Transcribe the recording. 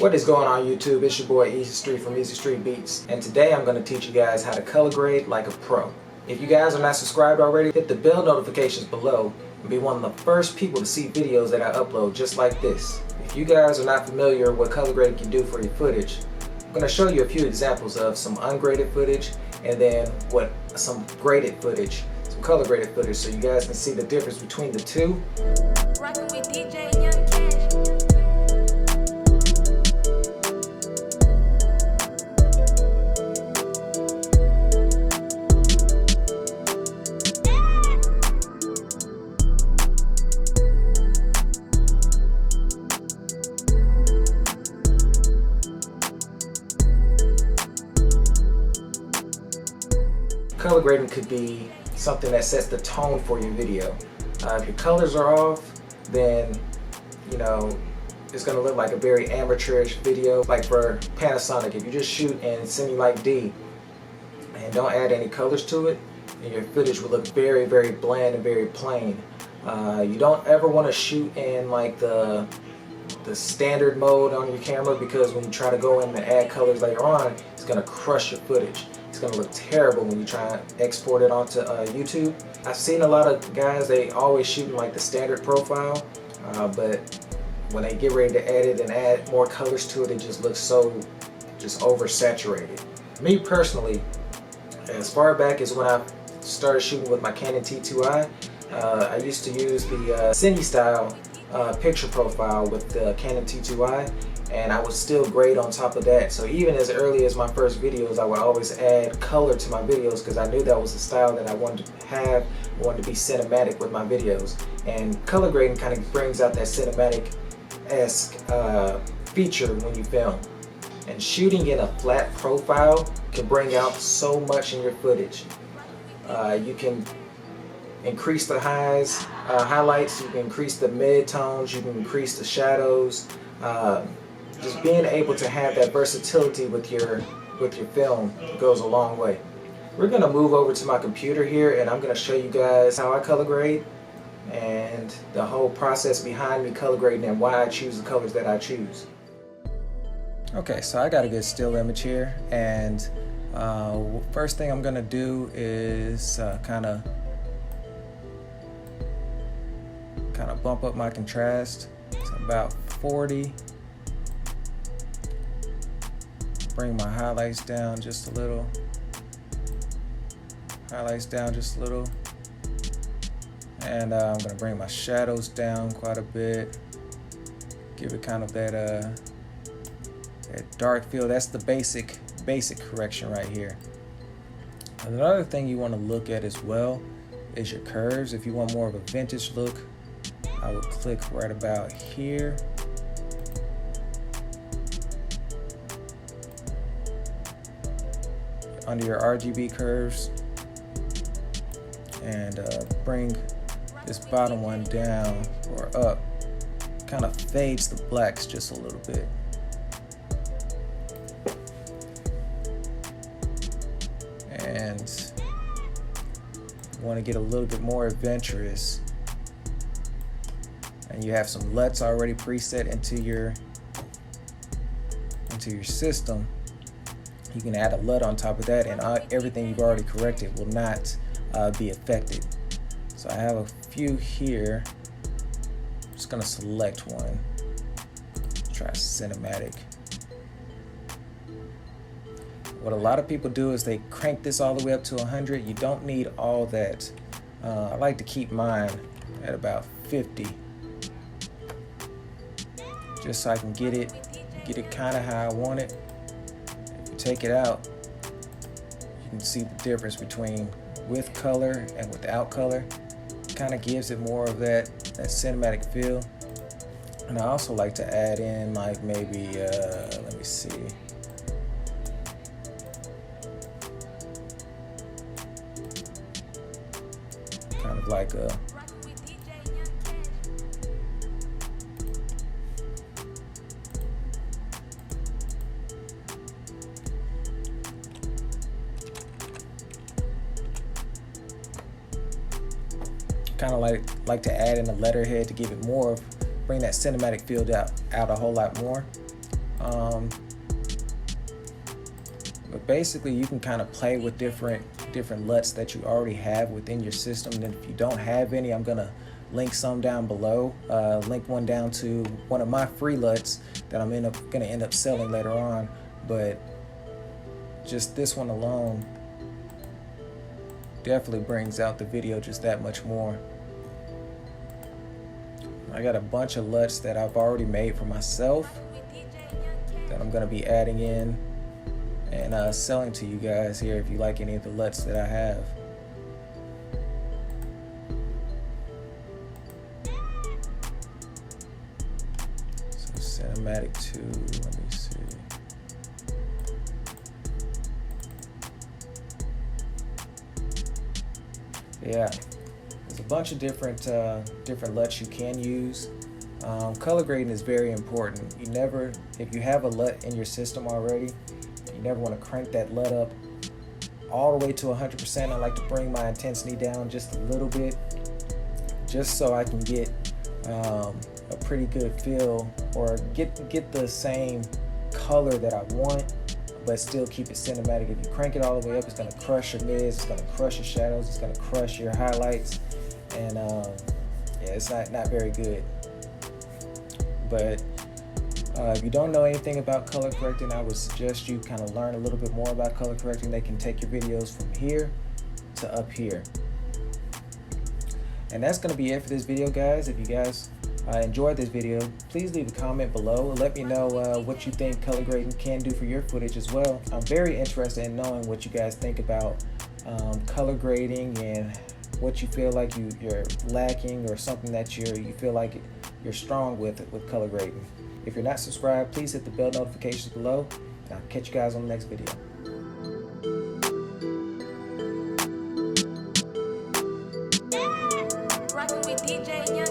What is going on YouTube? It's your boy Easy Street from Easy Street Beats, and today I'm going to teach you guys how to color grade like a pro. If you guys are not subscribed already, hit the bell notifications below and be one of the first people to see videos that I upload just like this. If you guys are not familiar with what color grading can do for your footage, I'm going to show you a few examples of some ungraded footage and then some graded footage, some color graded footage, so you guys can see the difference between the two. Rockin' with DJ Young Cash. Color grading could be something that sets the tone for your video. If your colors are off, then it's going to look like a very amateurish video. Like for Panasonic, if you just shoot in semi-light D and don't add any colors to it, then your footage will look very, very bland and very plain. You don't ever want to shoot in like the standard mode on your camera, because when you try to go in and add colors later on, it's going to crush your footage. It's going to look terrible when you try and export it onto YouTube. I've seen a lot of guys, they always shoot in like the standard profile, but when they get ready to edit and add more colors to it, it just looks so oversaturated. Me personally, as far back as when I started shooting with my Canon T2i, I used to use the cine style picture profile with the Canon T2i, and I would still grade on top of that. So even as early as my first videos, I would always add color to my videos because I knew that was the style that I wanted to have. I wanted to be cinematic with my videos, and color grading kind of brings out that cinematic-esque feature when you film. And shooting in a flat profile can bring out so much in your footage. You can increase the highlights, you can increase the mid-tones, you can increase the shadows. Just being able to have that versatility with your film goes a long way. We're going to move over to my computer here, and I'm going to show you guys how I color grade and the whole process behind me color grading and why I choose the colors that I choose. Okay, so I got a good still image here, and first thing I'm going to do is kind of bump up my contrast to about 40. Bring my highlights down just a little. And I'm going to bring my shadows down quite a bit. Give it kind of that dark feel. That's the basic correction right here. Another thing you want to look at as well is your curves. If you want more of a vintage look, I would click right about here. Under your RGB curves, and bring this bottom one down or up. Kind of fades the blacks just a little bit. And you want to get a little bit more adventurous, and you have some LUTs already preset into your system. You can add a LUT on top of that, and everything you've already corrected will not be affected. So I have a few here. I'm just going to select one. Try cinematic. What a lot of people do is they crank this all the way up to 100. You don't need all that. I like to keep mine at about 50, just so I can get it kind of how I want it. Take it out, you can see the difference between with color and without color. Kind of gives it more of that cinematic feel. And I also like to add in like maybe let me see, kind of like a like to add in a letterhead to give it more of, bring that cinematic feel out a whole lot more. But basically you can kind of play with different LUTs that you already have within your system. And if you don't have any, I'm gonna link some down below. Link one down to one of my free LUTs that I'm gonna end up selling later on. But just this one alone definitely brings out the video just that much more. I got a bunch of LUTs that I've already made for myself that I'm gonna be adding in and selling to you guys here if you like any of the LUTs that I have. So cinematic 2, let me see. Yeah, there's a bunch of different LUTs you can use. Color grading is very important. If you have a LUT in your system already, you never want to crank that LUT up all the way to 100%. I like to bring my intensity down just a little bit, just so I can get a pretty good feel, or get the same color that I want, but still keep it cinematic. If you crank it all the way up, it's going to crush your mids, it's going to crush your shadows, it's going to crush your highlights, and yeah, it's not very good. But if you don't know anything about color correcting, I would suggest you kind of learn a little bit more about color correcting. They can take your videos from here to up here. And that's going to be it for this video, guys. If you guys enjoyed this video, please leave a comment below and let me know what you think color grading can do for your footage as well. I'm very interested in knowing what you guys think about color grading and what you feel like you're lacking, or something that you feel like you're strong with color grading. If you're not subscribed, please hit the bell notifications below, and I'll catch you guys on the next video. Rockin' with DJ Young.